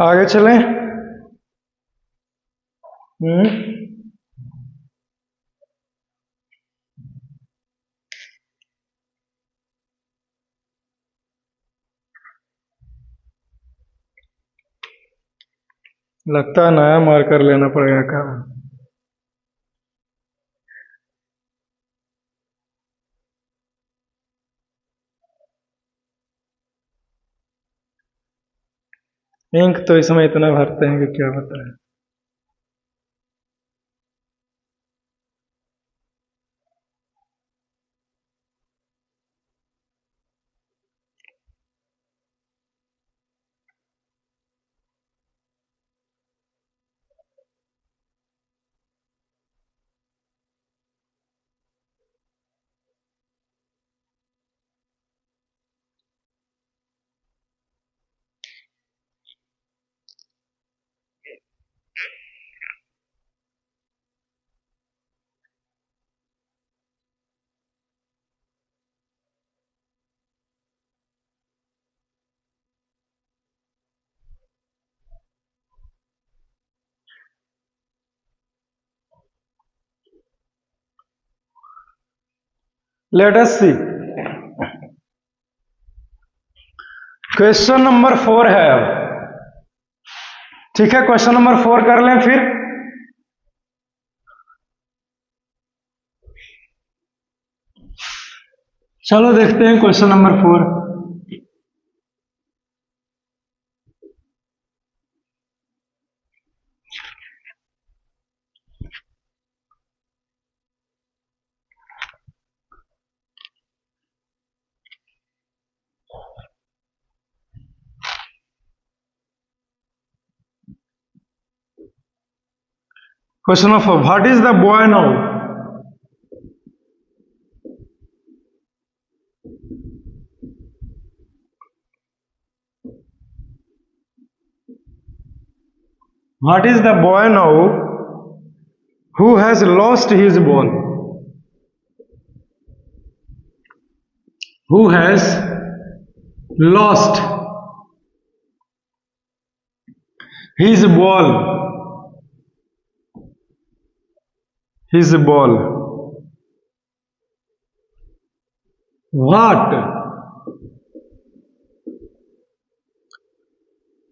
आगे चलें। हम्म। लगता है नया मार्कर लेना पड़ेगा क्या? इंक तो इसमें इतना भरते हैं कि क्या बताएं। Late us see. Question number 4 है अब। ठीक है, क्वेश्चन नंबर 4 कर लें फिर। चलो देखते हैं question number 4। Question number 4, what is the boy now? What is the boy now who has lost his ball? Who has lost his ball? His ball. What?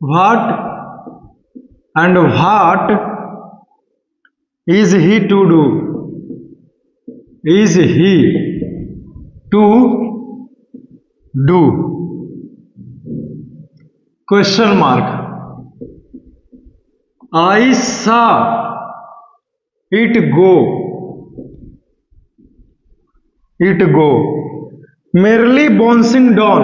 What and what is he to do? Is he to do? Question mark. I saw it go. It go. Merely bouncing down.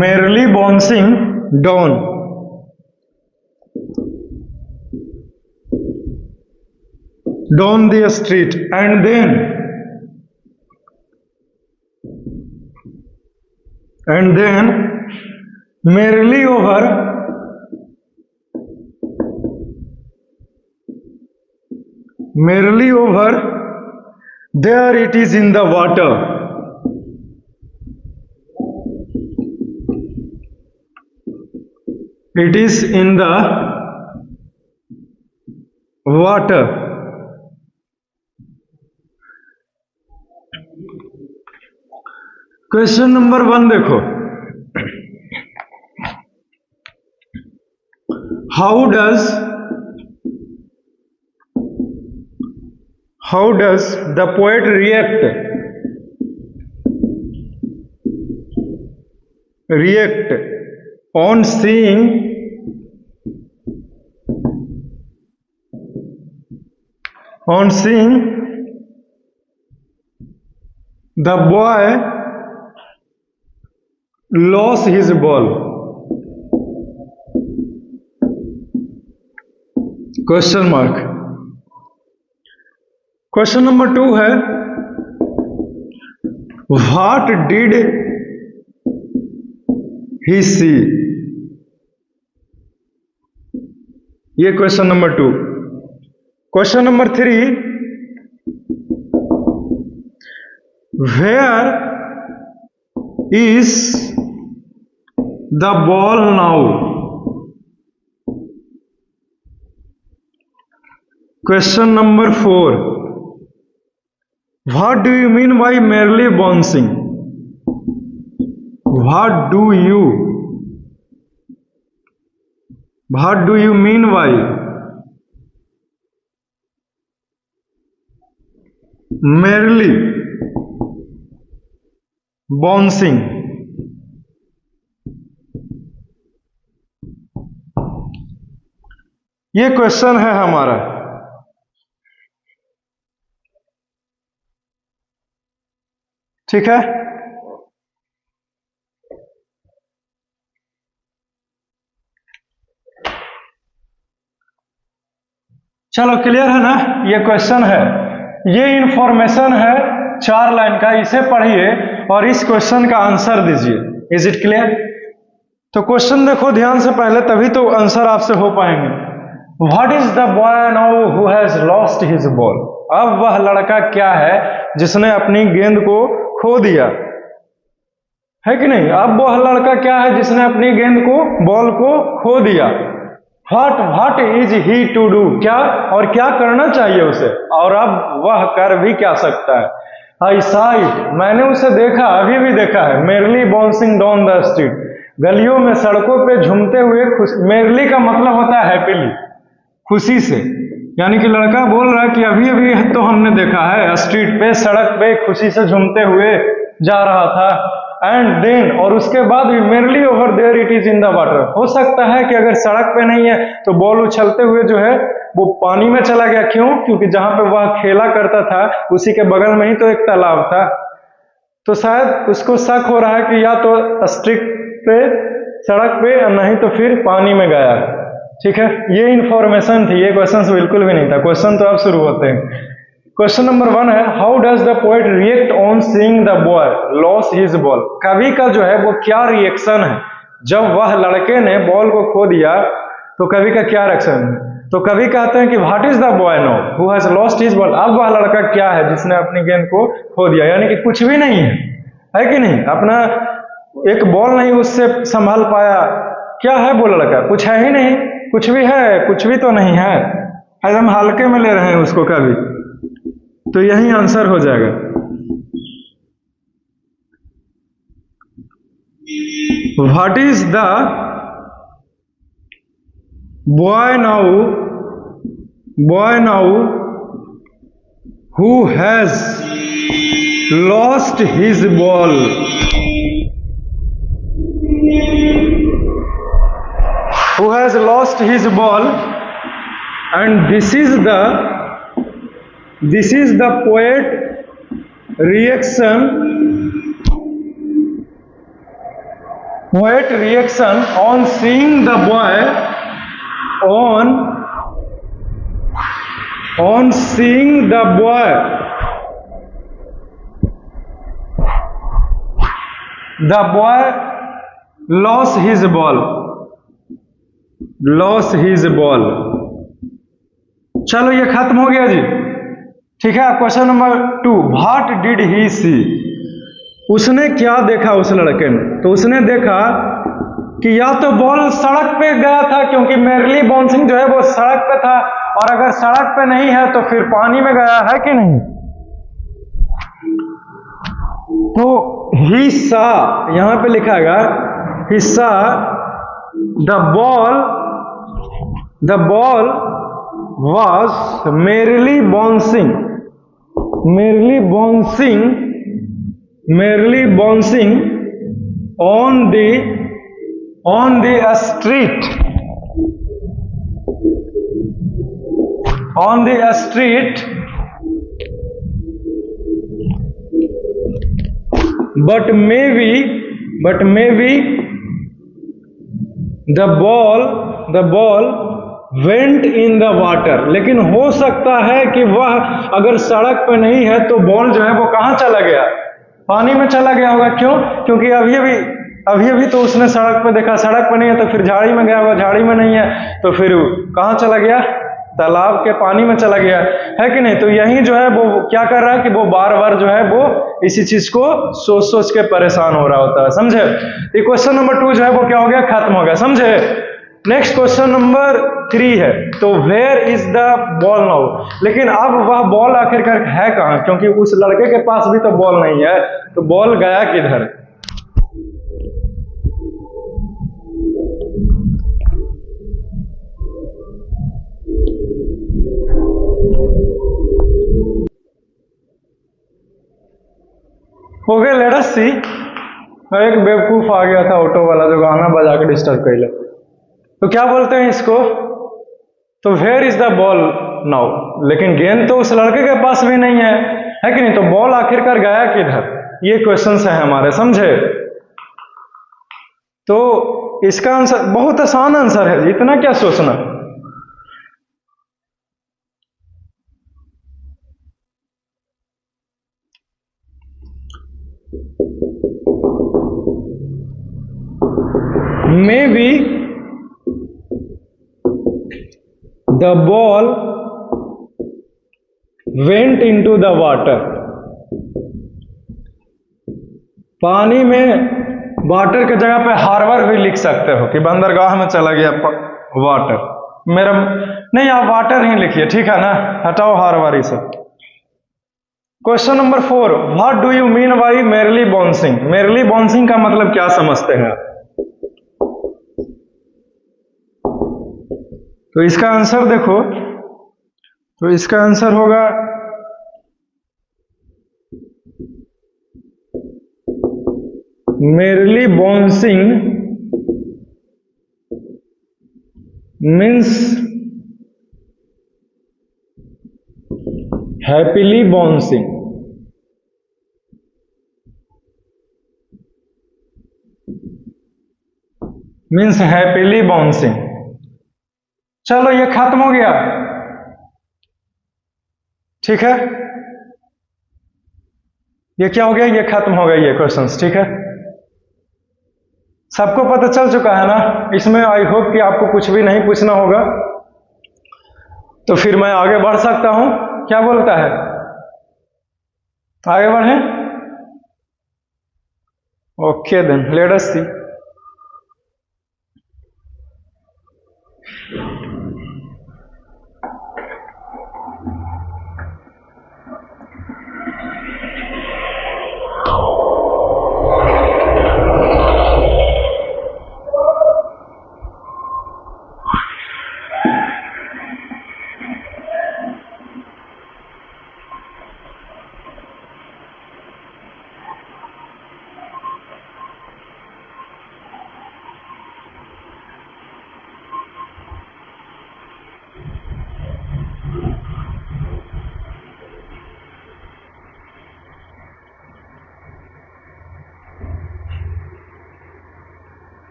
Merely bouncing down. Down the street and then merrily over there it is in the water. It is in the water. Question number 1 देखो। How does the poet react on seeing the boy lost his ball? Question mark. Question number 2 है, what did he see? ये question number 2। Question number 3, where is the ball now? Question number 4, what do you mean by merely bouncing? What do you mean by merely bouncing? ये question है हमारा। ठीक है, चलो clear है ना? ये क्वेश्चन है, ये इंफॉर्मेशन है 4 लाइन का, इसे पढ़िए और इस क्वेश्चन का आंसर दीजिए। Is it clear? तो क्वेश्चन देखो ध्यान से पहले, तभी तो आंसर आपसे हो पाएंगे। What is the boy now who has lost his ball? अब वह लड़का क्या है जिसने अपनी गेंद को खो दिया, है कि नहीं? अब वह लड़का क्या है जिसने अपनी गेंद को, बॉल को खो दिया। What is he to do? क्या और क्या करना चाहिए उसे, और अब वह कर भी क्या सकता है? I saw it, मैंने उसे देखा, अभी भी देखा है। merely bouncing down the street, गलियों में सड़कों पे झूमते हुए। merely का मतलब होता है हैप्पीली, खुशी से, यानी कि लड़का बोल रहा है कि अभी अभी तो हमने देखा है, स्ट्रीट पे, सड़क पे खुशी से झूमते हुए जा रहा था। एंड देन, और उसके बाद भी merely over there it is in the water, हो सकता है कि अगर सड़क पे नहीं है तो बॉल उछलते हुए जो है वो पानी में चला गया। क्यों? क्योंकि जहां पे वह खेला करता था उसी के बगल में ही तो एक तालाब था। तो शायद उसको शक हो रहा है कि या तो स्ट्रीट पे, सड़क पे, नहीं तो फिर पानी में गया। ठीक है, ये इंफॉर्मेशन थी, ये क्वेश्चन बिल्कुल भी नहीं था। क्वेश्चन तो अब शुरू होते हैं। क्वेश्चन नंबर 1 है, how does the poet react on seeing the boy loss his ball? कवि का जो है वो क्या रिएक्शन है जब वह लड़के ने बॉल को खो दिया, तो कवि का क्या रिएक्शन है? तो कवि कहते हैं कि what is the boy now who has lost his ball? अब वह लड़का क्या है जिसने अपनी गेंद को खो दिया, यानी कि कुछ भी नहीं है कि नहीं? अपना एक बॉल नहीं उससे संभाल पाया। क्या है वो लड़का? कुछ है ही नहीं, कुछ भी है, कुछ भी तो नहीं है। एकदम हल्के में ले रहे हैं उसको कवि, तो यही आंसर हो जाएगा। What is the boy now who has lost his ball? Who has lost his ball? And this is the poet reaction on seeing the boy on seeing the boy lost his ball. चलो ये खत्म हो गया जी। ठीक है, अब question number 2, what did he see? उसने क्या देखा उस लड़के ने? तो उसने देखा कि या तो बॉल सड़क पे गया था, क्योंकि merely bouncing जो है वो सड़क पे था, और अगर सड़क पे नहीं है तो फिर पानी में गया, है कि नहीं? तो ही सा, यहां पे लिखा है ही सा the ball was merely bouncing on the street but maybe the ball went in the water, लेकिन हो सकता है कि वह अगर सड़क पे नहीं है तो बॉल जो है वो कहां चला गया? पानी में चला गया होगा। क्यों? क्योंकि अभी तो उसने सड़क पे देखा, सड़क पे नहीं है तो फिर झाड़ी में गया होगा, झाड़ी में नहीं है तो फिर कहां चला गया? तालाब के पानी में चला गया है कि नहीं। तो यही जो है वो क्या कर रहा है कि वो बार बार जो है वो इसी चीज को सोच सोच के परेशान हो रहा होता है, समझे। ये क्वेश्चन नंबर 2 जो है वो क्या हो गया, खत्म हो गया, समझे। नेक्स्ट क्वेश्चन नंबर 3 है, तो where is the ball now. लेकिन अब वह बॉल आखिरकार है कहाँ, क्योंकि उस लड़के के पास भी तो बॉल नहीं है, तो बॉल गया किधर। हो गया, लेट अस सी। एक बेवकूफ आ गया था ऑटो वाला जो गाना बजा के डिस्टर्ब कर ले। तो क्या बोलते हैं इसको, तो where is the ball now, लेकिन गेंद तो उस लड़के के पास भी नहीं है कि नहीं। तो बॉल आखिरकार गया किधर, ये क्वेश्चन है हमारे, समझे। तो इसका आंसर बहुत आसान आंसर है, इतना क्या सोचना। Maybe the ball went into the water. पानी में वाटर की जगह पे हार्बर भी लिख सकते हो कि बंदरगाह में चला गया वाटर। मेरा नहीं, आप वाटर ही लिखिए, ठीक है ना, हटाओ हार्बर ही सब। Question number 4, what do you mean by merely bouncing. Merely bouncing का मतलब क्या समझते हैं आप। तो इसका आंसर देखो, तो इसका आंसर होगा merely bouncing means happily bouncing. Means happily bouncing. चलो ये खत्म हो गया, ठीक है। ये क्या हो गया, ये खत्म हो गया ये क्वेश्चंस, ठीक है। सबको पता चल चुका है ना। इसमें आई होप कि आपको कुछ भी नहीं पूछना होगा, तो फिर मैं आगे बढ़ सकता हूं। क्या बोलता है, आगे बढ़े। Okay then, let us see.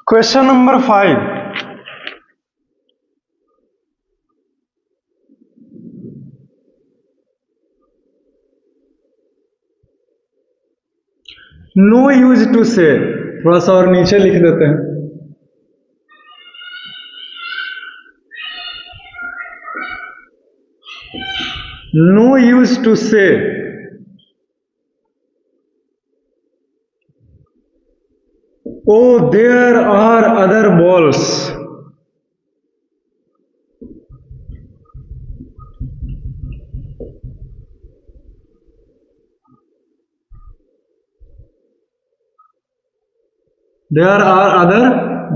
Question number 5, no use to say. थोड़ा सा और नीचे लिख देते हैं। No use to say oh there are other balls. There are other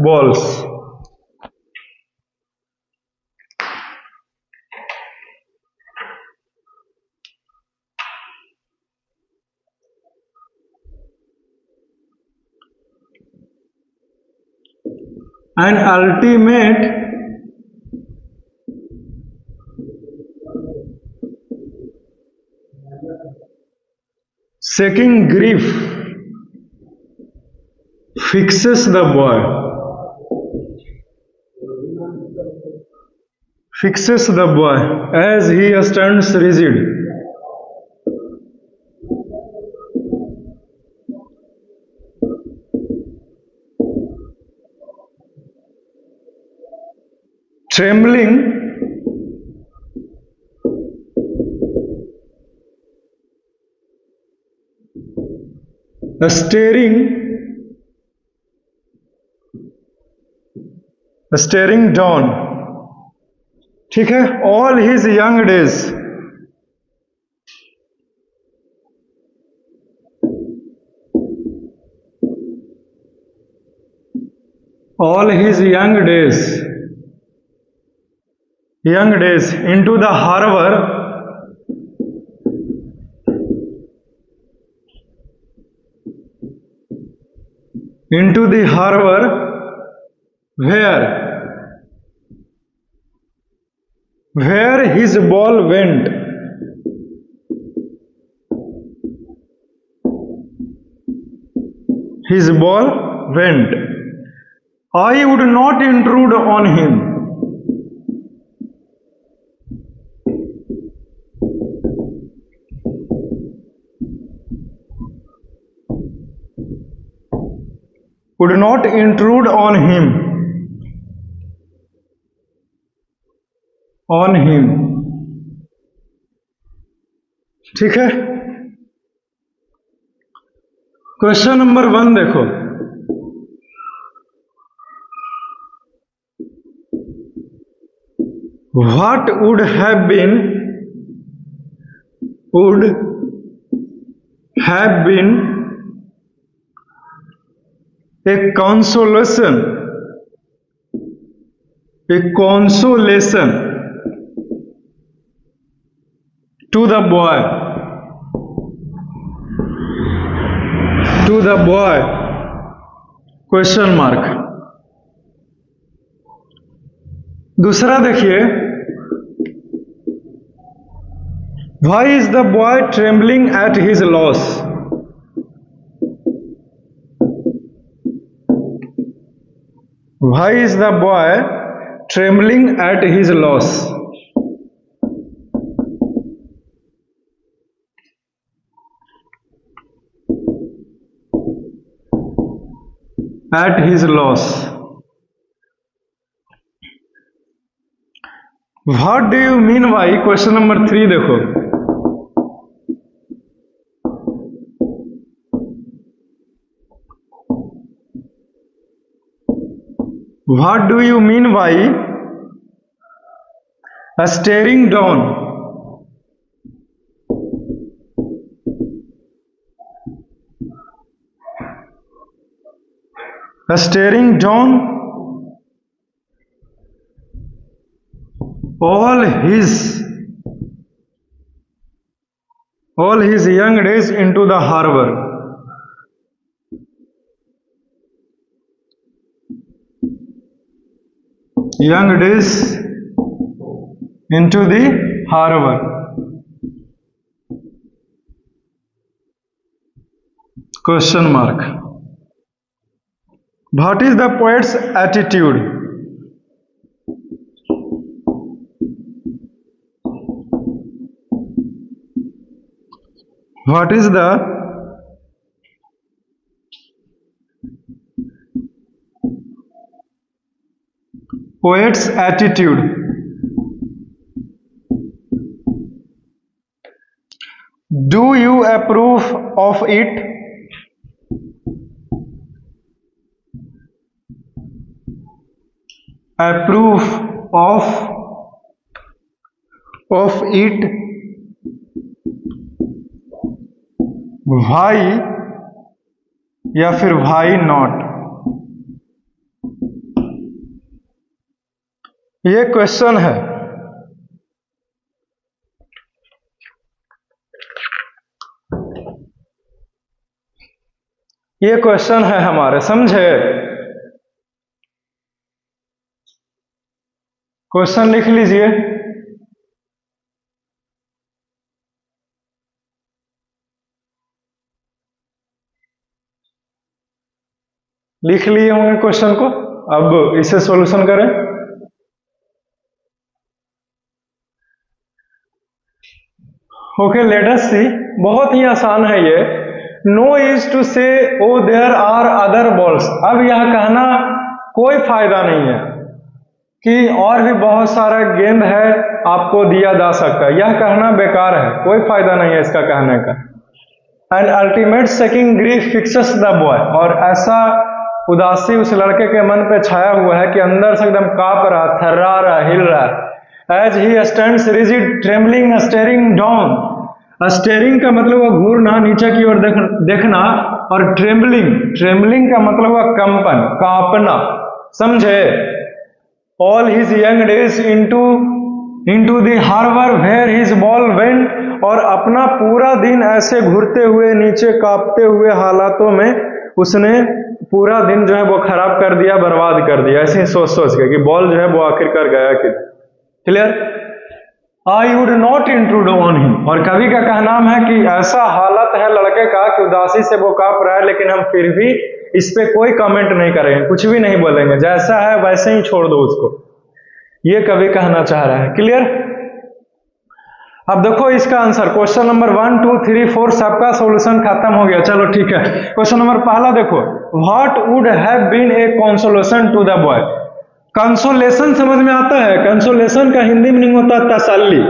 balls. An ultimate shaking grief fixes the boy. Fixes the boy as he stands rigid. Trembling, staring down. ठीक है, all his young days, all his young days into the harbor, into the harbor where his ball went. His ball went. I would not intrude on him. Would not intrude on him. On him. ठीक है, question number 1 देखो. What would have been a consolation to the boy question mark. दूसरा देखिए, why is the boy trembling at his loss? Why is the boy trembling at his loss? At his loss. What do you mean by? Question number 3 देखो. What do you mean by staring down? Staring down all his young days into the harbor. Young days into the harbor. Question mark. What is the poet's attitude? What is the poet's attitude? Do you approve of it? Approve of it, भाई या फिर भाई not? ये question है। ये question है हमारे, समझे? क्वेश्चन लिख लीजिए। लिख लिए होंगे क्वेश्चन को, अब इसे सॉल्यूशन करें। ओके, लेट अस सी। बहुत ही आसान है ये। नो इज टू से oh there are other balls. अब यह कहना कोई फायदा नहीं है कि और भी बहुत सारा गेंद है आपको दिया जा सकता है, यह कहना बेकार है, कोई फायदा नहीं है इसका कहने का। And ultimate seeking grief fixes the boy. और ऐसा उदासी उस लड़के के मन पे छाया हुआ है कि अंदर से एकदम कांप रहा, थर्रा रहा, हिल रहा। As he stands rigid trembling staring down. Staring का मतलब हुआ घूरना, नीचे की ओर देखना, और ट्रेमलिंग का मतलब हुआ कंपन, कांपना, समझे? All his young days into the harbour where his ball went. और अपना पूरा दिन ऐसे घूरते हुए, नीचे कांपते हुए हालातों में उसने पूरा दिन जो है वो खराब कर दिया, बर्बाद कर दिया, ऐसे ही सोच के कि बॉल जो है वो आखिरकार गया कि। Clear? I would not intrude on him. और कवि का कहना है कि ऐसा हालत है लड़के का कि उदासी से वो कांप रहा है, लेकिन हम फिर भी इस पे कोई कमेंट नहीं करेंगे, कुछ भी नहीं बोलेंगे, जैसा है वैसे ही छोड़ दो उसको। ये कवि कहना चाह रहा है। क्लियर? अब देखो इसका आंसर, क्वेश्चन नंबर 1, 2, 3, 4 सबका सॉल्यूशन खत्म हो गया। चलो ठीक है, क्वेश्चन नंबर पहला देखो, what would have been a consolation to the boy. Consolation समझ में आता है? कंसोलेशन का हिंदी मीनिंग होता है तसल्ली,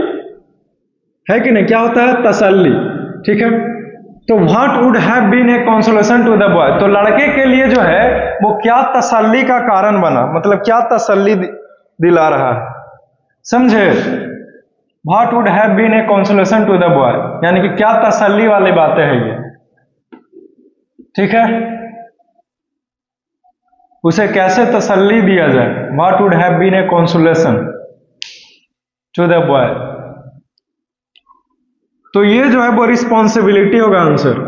है कि नहीं? क्या होता है? तसल्ली। ठीक है, तो what would have been a consolation to the boy, तो लड़के के लिए जो है वो क्या तसल्ली का कारण बना, मतलब क्या तसल्ली दिला रहा है, समझे? What would have been a consolation to the boy, यानी कि क्या तसल्ली वाली बातें हैं ये। ठीक है, उसे कैसे तसल्ली दिया जाए। What would have been a consolation to the boy, तो ये जो है वो रिस्पॉन्सिबिलिटी होगा आंसर।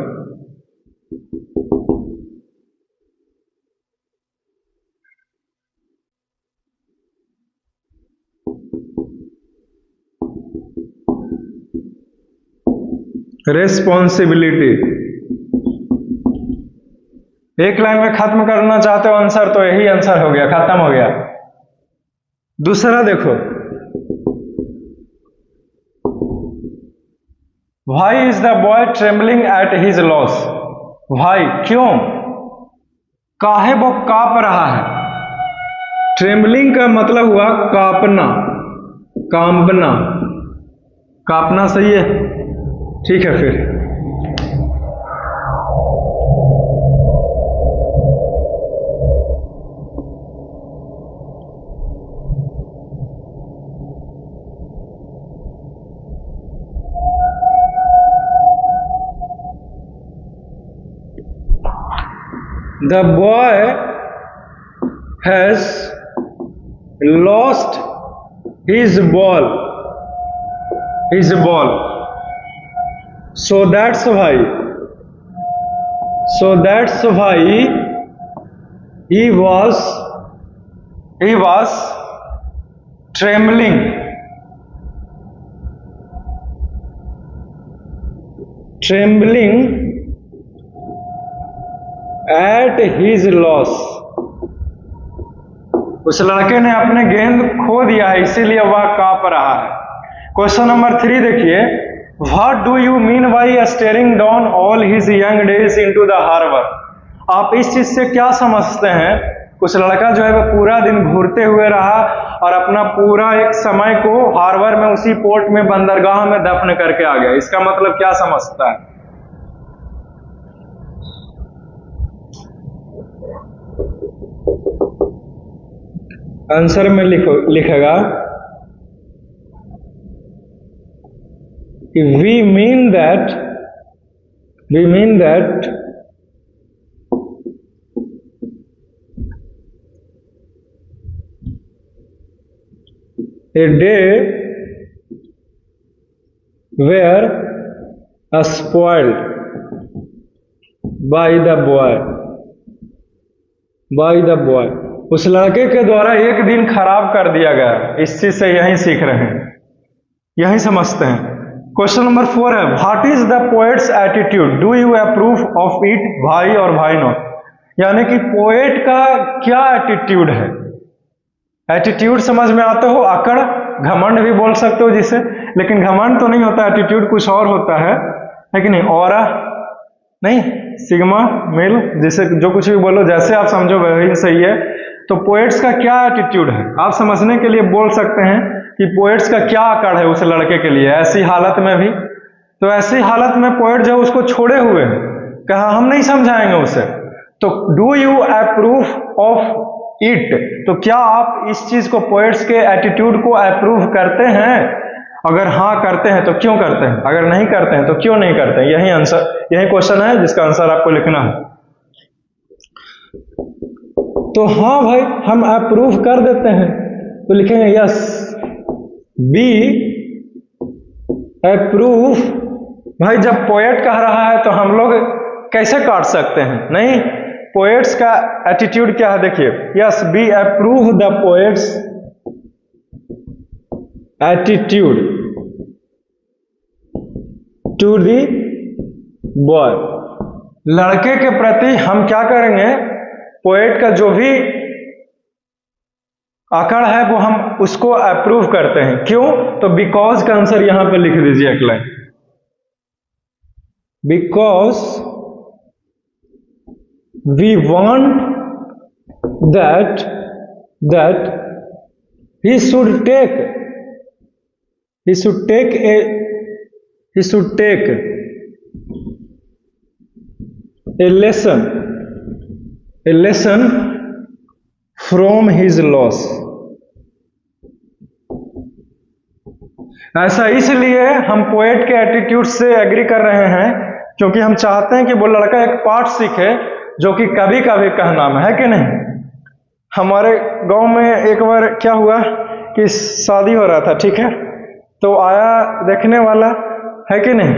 रिस्पॉन्सिबिलिटी एक लाइन में खत्म करना चाहते हो आंसर, तो यही आंसर हो गया, खत्म हो गया। दूसरा देखो, why is the boy trembling at his loss. Why, क्यों, काहे वो कांप रहा है। ट्रेम्बलिंग का मतलब हुआ कांपना, कांपना, कांपना सही है? ठीक है, फिर the boy has lost his ball, so that's why he was trembling at his loss। उस लड़के ने अपने गेंद खो दिया है, इसीलिए वह कांप रहा है। क्वेश्चन नंबर 3 देखिए, what do you mean by staring down all his young days into the harbour. आप इस चीज से क्या समझते हैं कुछ लड़का जो है वो पूरा दिन घूरते हुए रहा और अपना पूरा एक समय को हार्बर में उसी पोर्ट में बंदरगाह में दफन करके आ गया। इसका मतलब क्या समझता है? आंसर में लिखेगा कि we mean that a day were spoiled by the boy। उस लड़के के द्वारा एक दिन खराब कर दिया गया। इस चीज से यही सीख रहे हैं, यही समझते हैं। क्वेश्चन नंबर 4 है, what is the poet's attitude, do you approve of it, भाई और भाई नॉट। यानी कि पोएट का क्या एटीट्यूड है। एटीट्यूड समझ में आता हो, अकड़, घमंड भी बोल सकते हो जिसे, लेकिन घमंड तो नहीं होता, एटीट्यूड कुछ और होता है कि नहीं। ऑरा नहीं, सिग्मा मिल, जिसे जो कुछ भी बोलो, जैसे आप समझो वही सही है। तो पोएट्स का क्या एटीट्यूड है, आप समझने के लिए बोल सकते हैं कि पोएट्स का क्या अकड़ है उस लड़के के लिए ऐसी हालत में भी। तो ऐसी हालत में पोएट जो उसको छोड़े हुए हैं, कहा हम नहीं समझाएंगे उसे। तो do you approve of it, तो क्या आप इस चीज को, पोएट्स के एटीट्यूड को अप्रूव करते हैं? अगर हाँ करते हैं तो क्यों करते हैं, अगर नहीं करते हैं तो क्यों नहीं करते हैं। यही आंसर, यही क्वेश्चन है जिसका आंसर आपको लिखना है। तो हाँ भाई हम अप्रूव कर देते हैं, तो लिखेंगे यस बी अप्रूव। भाई जब पोएट कह रहा है तो हम लोग कैसे काट सकते हैं, नहीं। पोएट्स का एटीट्यूड क्या है देखिए, yes be approve the poet's attitude to the boy. लड़के के प्रति हम क्या करेंगे, पोएट का जो भी अकड़ है वो हम उसको अप्रूव करते हैं। क्यों? तो बिकॉज का आंसर यहां पे लिख दीजिए एक line, because we want that he should take a lesson from his loss। ऐसा इसलिए हम पोएट के एटीट्यूड से एग्री कर रहे हैं क्योंकि हम चाहते हैं कि वो लड़का एक पाठ सीखे जो कि कभी कभी कहना में है कि नहीं। हमारे गांव में एक बार क्या हुआ कि शादी हो रहा था, ठीक है, तो आया देखने वाला, है कि नहीं,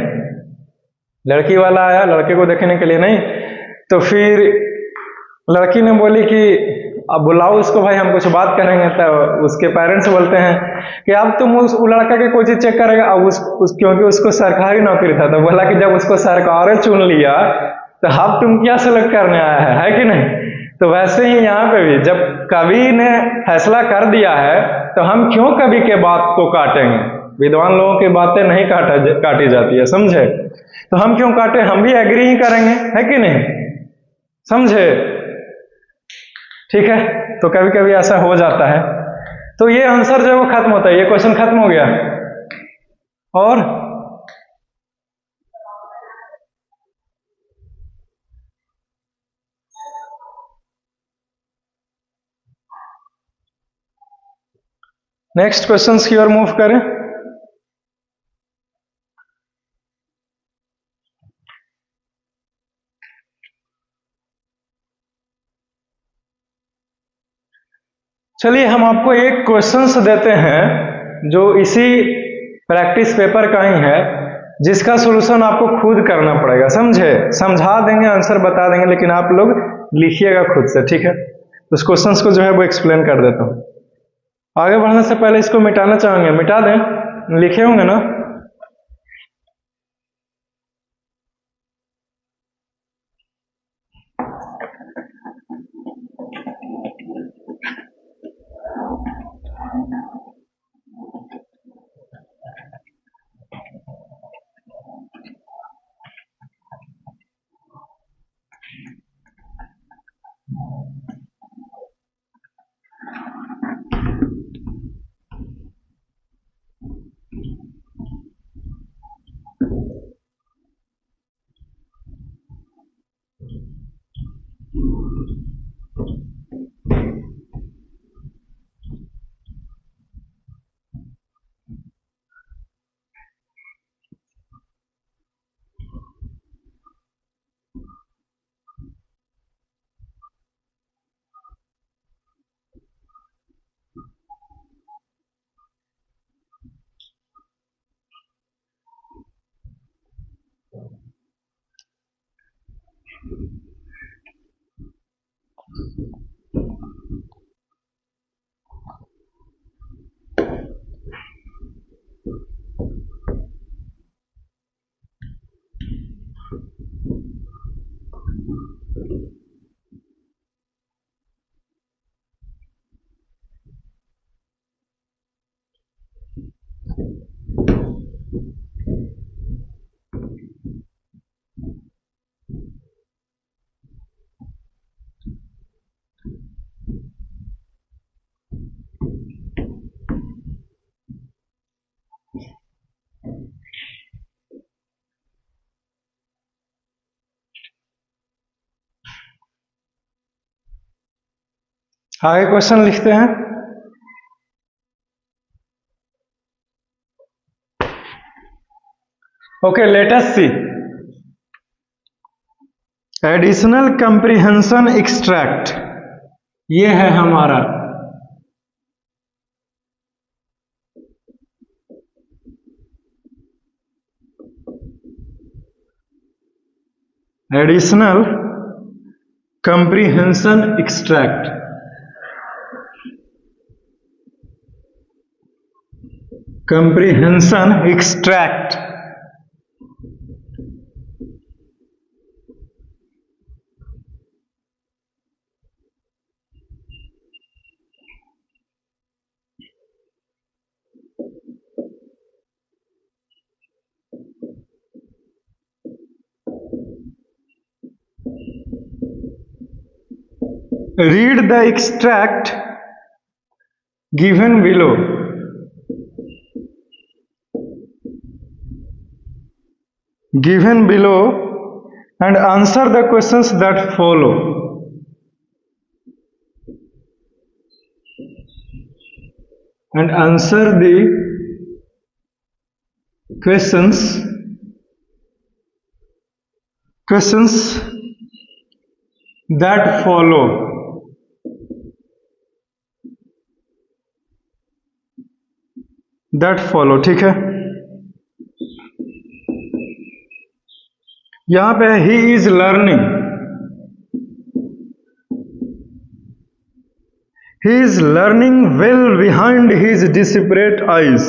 लड़की वाला आया लड़के को देखने के लिए, नहीं। तो फिर लड़की ने बोली कि अब बुलाओ उसको भाई, हम कुछ बात करेंगे। तो उसके पेरेंट्स बोलते हैं कि अब तुम उस लड़का के कोई चीज चेक करेगा। अब क्योंकि उसको सरकारी नौकरी था, तो बोला कि जब उसको सरकार चुन लिया तो अब तुम क्या सेलेक्ट करने आया है कि नहीं। तो वैसे ही यहाँ पे भी जब कवि ने फैसला कर दिया है तो हम क्यों कवि के बात को काटेंगे। विद्वान लोगों की बातें नहीं काटी जाती है, समझे। तो हम क्यों काटे, हम भी एग्री ही करेंगे, है कि नहीं, समझे। ठीक है, तो कभी कभी ऐसा हो जाता है। तो ये आंसर जो है वो खत्म होता है, ये क्वेश्चन खत्म हो गया। और नेक्स्ट क्वेश्चन की ओर मूव करें। चलिए हम आपको एक क्वेश्चंस देते हैं जो इसी प्रैक्टिस पेपर का ही है, जिसका सॉल्यूशन आपको खुद करना पड़ेगा, समझे। समझा देंगे, आंसर बता देंगे, लेकिन आप लोग लिखिएगा खुद से, ठीक है। उस क्वेश्चंस को जो है वो एक्सप्लेन कर देता हूं। आगे बढ़ने से पहले इसको मिटाना चाहेंगे, मिटा दें, लिखे होंगे ना। आगे क्वेश्चन लिखते हैं। ओके, लेट अस सी एडिशनल कंप्रीहेंशन एक्सट्रैक्ट। ये है हमारा additional comprehension extract. Comprehension extract read the extract given below and answer the questions that follow. And answer the questions that follow. ठीक है। यहां पे ही is learning, he is learning well behind his disparate eyes.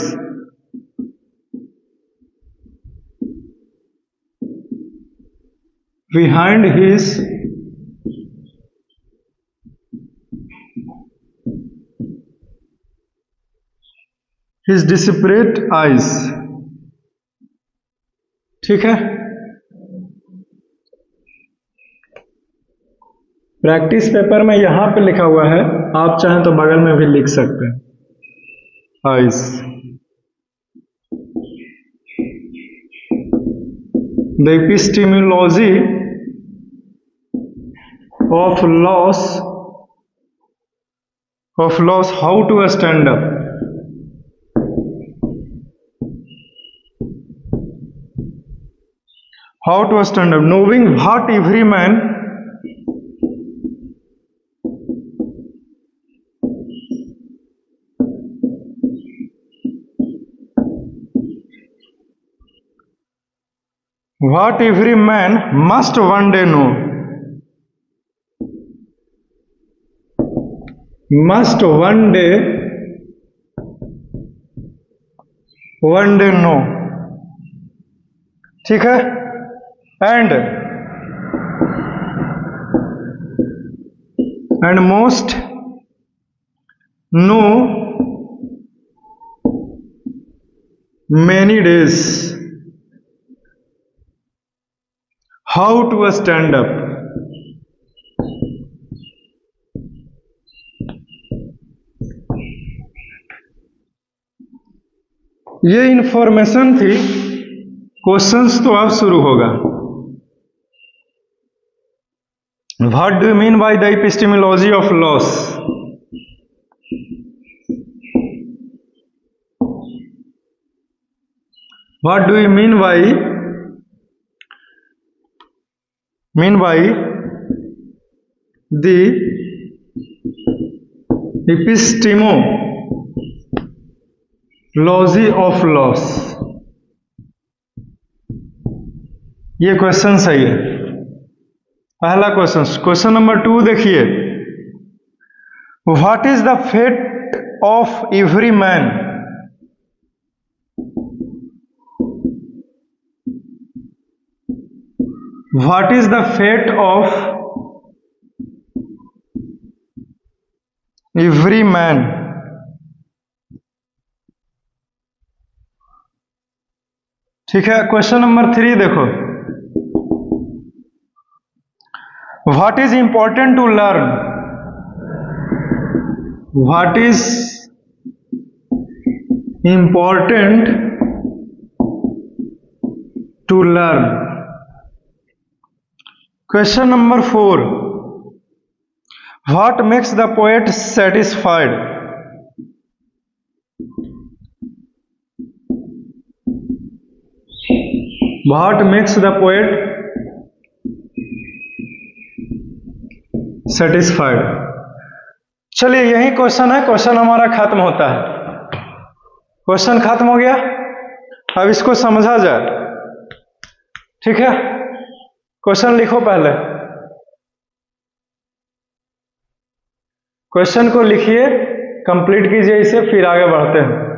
Behind his disparate eyes। ठीक है। Practice paper में यहां पे लिखा हुआ है, आप चाहें तो बगल में भी लिख सकते हैं, eyes. The epistemology of loss, how to stand up. How to stand up, knowing what every man must one day know. Must one day know। ठीक है। And most know many days how to stand up। ये information थी। Questions तो अब शुरू होगा। What do you mean by the epistemology of loss? What do you mean by the epistemology of loss? ये question सही है। पहला क्वेश्चन नंबर 2 देखिए। What is the fate of every man? What is the fate of every man? ठीक है। Question number 3 देखो। What is important to learn? What is important to learn. Question number 4. What makes the poet satisfied? What makes the poet satisfied? चलिए यही question है, question हमारा खत्म होता है। क्वेश्चन खत्म हो गया, अब इसको समझा जाए। ठीक है, क्वेश्चन लिखो, पहले क्वेश्चन को लिखिए, कंप्लीट कीजिए इसे, फिर आगे बढ़ते हैं।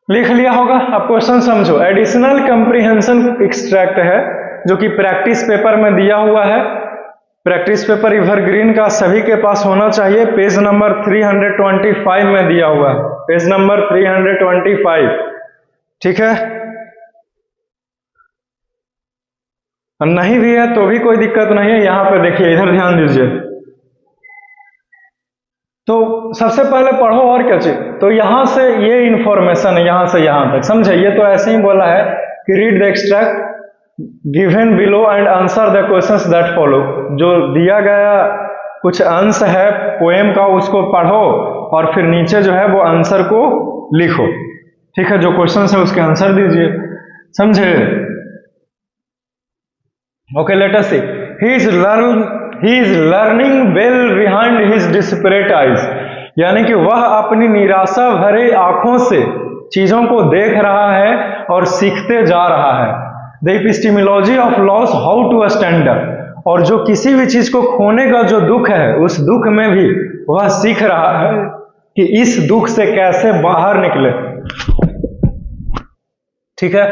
लिख लिया होगा, अब क्वेश्चन समझो। एडिशनल कंप्रीहेंशन एक्सट्रैक्ट है जो कि प्रैक्टिस पेपर में दिया हुआ है। प्रैक्टिस पेपर एवरग्रीन का सभी के पास होना चाहिए। पेज नंबर 325 में दिया हुआ है, पेज नंबर 325। ठीक है, नहीं भी है तो भी कोई दिक्कत नहीं है। यहां पे देखिए, इधर ध्यान दीजिए। तो सबसे पहले पढ़ो और क्या चीज, तो यहां से ये इंफॉर्मेशन है, यहां से यहां तक समझे। ये तो ऐसे ही बोला है कि read the extract given below and answer the questions that follow. जो दिया गया कुछ अंश है पोएम का, उसको पढ़ो और फिर नीचे जो है वो आंसर को लिखो। ठीक है, जो क्वेश्चन है उसके आंसर दीजिए, समझे। Okay, let us see. He is learning well behind his desperate eyes, यानी कि वह अपनी निराशा भरे आंखों से चीजों को देख रहा है और सीखते जा रहा है। The epistemology of loss, how to stand up. और जो किसी भी चीज को खोने का जो दुख है, उस दुख में भी वह सीख रहा है कि इस दुख से कैसे बाहर निकले। ठीक है,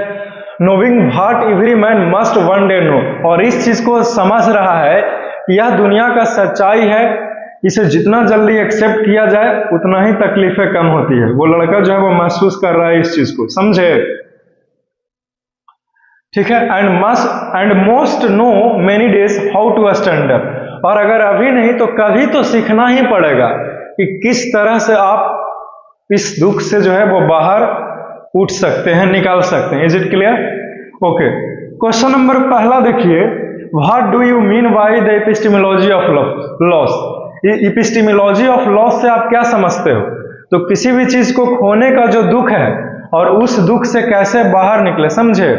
knowing what every man must one day know, और इस चीज को समझ रहा है कि यह दुनिया का सच्चाई है, इसे जितना जल्दी एक्सेप्ट किया जाए उतना ही तकलीफें कम होती है। वो लड़का जो है वो महसूस कर रहा है इस चीज को, समझे। ठीक है, and most know many days how to stand up, और अगर अभी नहीं तो कभी तो सीखना ही पड़ेगा कि किस तरह से आप इस दुख से जो है वो बाहर उठ सकते हैं, निकाल सकते हैं। Is it clear? Okay, question number पहला देखिए, what do you mean by the epistemology of loss. Epistemology of loss से आप क्या समझते हो? तो किसी भी चीज को खोने का जो दुख है और उस दुख से कैसे बाहर निकले, समझे।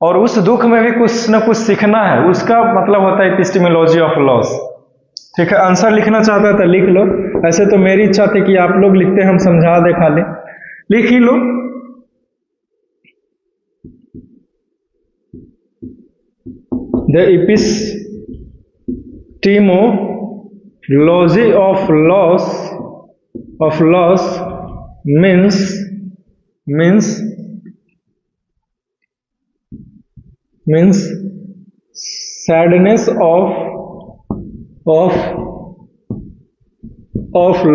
और उस दुख में भी कुछ न कुछ सीखना है, उसका मतलब होता है एपिस्टेमोलॉजी ऑफ लॉस। ठीक है, आंसर लिखना चाहता था लिख लो, ऐसे तो मेरी इच्छा थी कि आप लोग लिखते, हम समझा दे, खाली लिख ही लो। The epistemology of loss means sadness of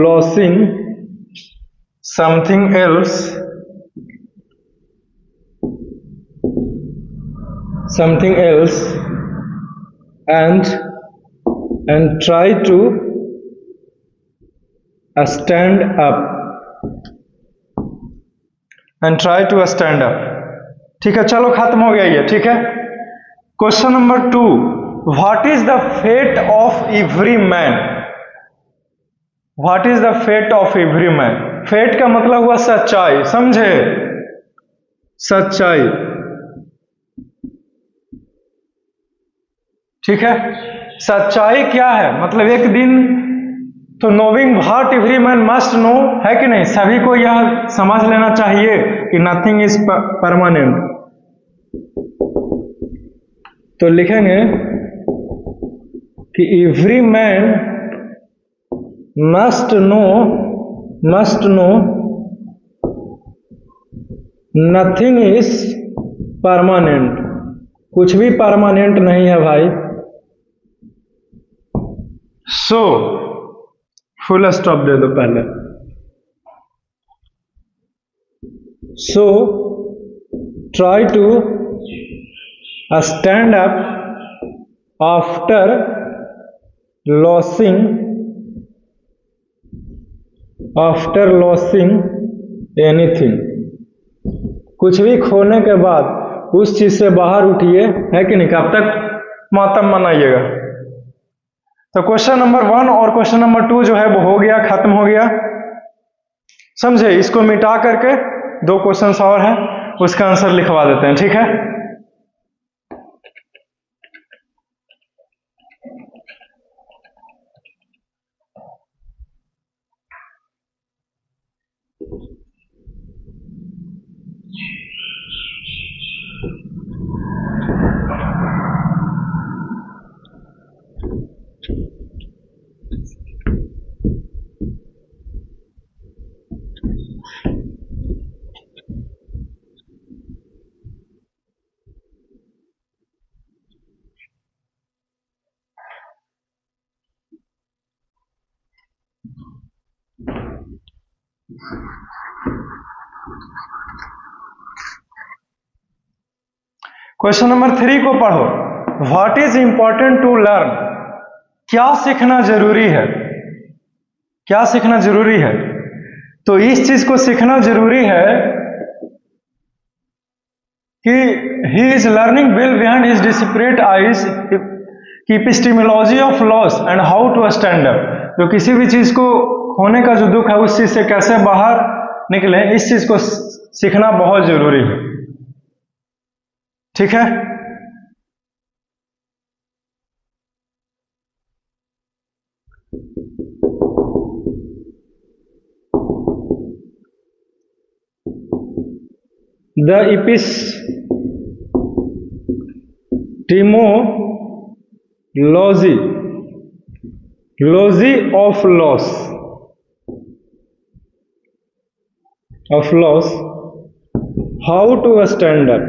losing something else and try to stand up ठीक है, चलो खत्म हो गया ये। ठीक है, question number 2, what is the fate of every man. What is the fate of every man. Fate का मतलब हुआ सच्चाई, समझे, सच्चाई। ठीक है, सच्चाई क्या है, मतलब एक दिन तो नोविंग what every man must know है कि नहीं, सभी को यह समझ लेना चाहिए कि नथिंग इज परमानेंट। तो लिखेंगे कि every man must know nothing is permanent. कुछ भी परमानेंट नहीं है भाई। सो फुल स्टॉप दे दो पहले। So try to stand up after losing anything, कुछ भी खोने के बाद उस चीज से बाहर उठिए, है कि नहीं, कब तक मातम मनाइएगा। तो क्वेश्चन नंबर 1 और क्वेश्चन नंबर 2 जो है वो हो गया, खत्म हो गया, समझे। इसको मिटा करके 2 क्वेश्चंस और हैं, उसका आंसर लिखवा देते हैं, ठीक है। क्वेश्चन नंबर 3 को पढ़ो। What is important to learn, क्या सीखना जरूरी है, क्या सीखना जरूरी है। तो इस चीज को सीखना जरूरी है कि he is learning well behind his desperate eyes की epistemology of loss and how to stand up. तो किसी भी चीज को खोने का जो दुख है उस चीज से कैसे बाहर निकले, इस चीज को सीखना बहुत जरूरी है, ठीक है। The epistemology of loss, how to stand up।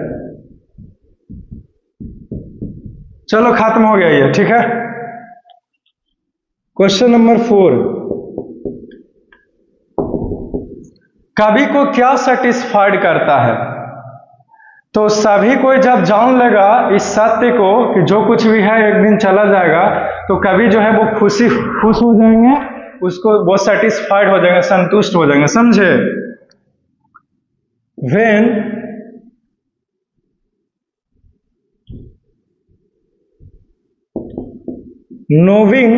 चलो खत्म हो गया ये, ठीक है। क्वेश्चन नंबर 4, कवि को क्या सेटिस्फाइड करता है। तो सभी कोई जब जान लेगा इस सत्य को कि जो कुछ भी है एक दिन चला जाएगा, तो कवि जो है वो खुश हो जाएंगे, उसको वो सेटिस्फाइड हो जाएंगे, संतुष्ट हो जाएंगे, समझे। When knowing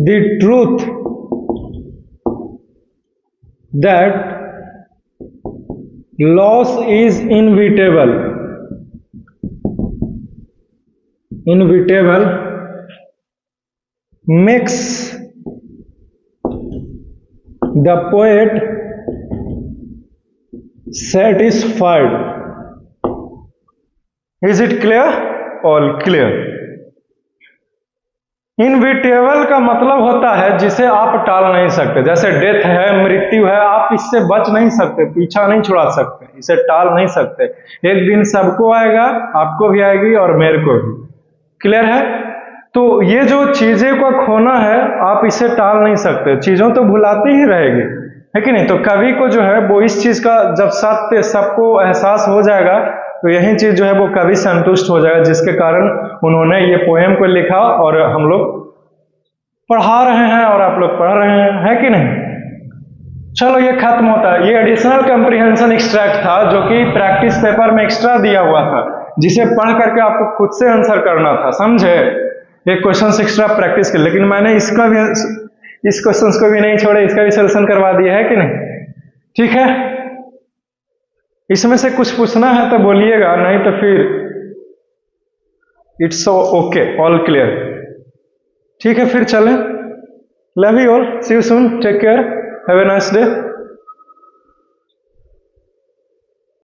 the truth that loss is inevitable makes the poet satisfied। Is it clear? All clear। Inevitable का मतलब होता है जिसे आप टाल नहीं सकते, जैसे डेथ है, मृत्यु है, आप इससे बच नहीं सकते, पीछा नहीं छुड़ा सकते, इसे टाल नहीं सकते। एक दिन सबको आएगा, आपको भी आएगी और मेरे को भी। क्लियर है। तो ये जो चीजें को खोना है आप इसे टाल नहीं सकते, चीजों तो भुलाती ही रहेगी, है कि नहीं। तो कवि को जो है वो इस चीज का जब सत्य सबको एहसास हो जाएगा तो यही चीज जो है वो कवि संतुष्ट हो जाएगा, जिसके कारण उन्होंने ये पोएम को लिखा और हम लोग पढ़ा रहे हैं और आप लोग पढ़ रहे हैं, है कि नहीं। चलो ये खत्म होता है। ये एडिशनल कंप्रीहेंशन एक्सट्रैक्ट था जो कि प्रैक्टिस पेपर में एक्स्ट्रा दिया हुआ था, जिसे पढ़ करके आपको खुद से आंसर करना था, समझे। एक क्वेश्चन एक्स्ट्रा प्रैक्टिस के, लेकिन मैंने इसका भी, इस क्वेश्चन को भी नहीं छोड़े, इसका भी सोल्यूशन करवा दिया है कि नहीं, ठीक है। इसमें से कुछ पूछना है तो बोलिएगा, नहीं तो फिर इट्स ओके, ऑल क्लियर, ठीक है। फिर चलें। Love you all, see you soon, take care, have a nice day.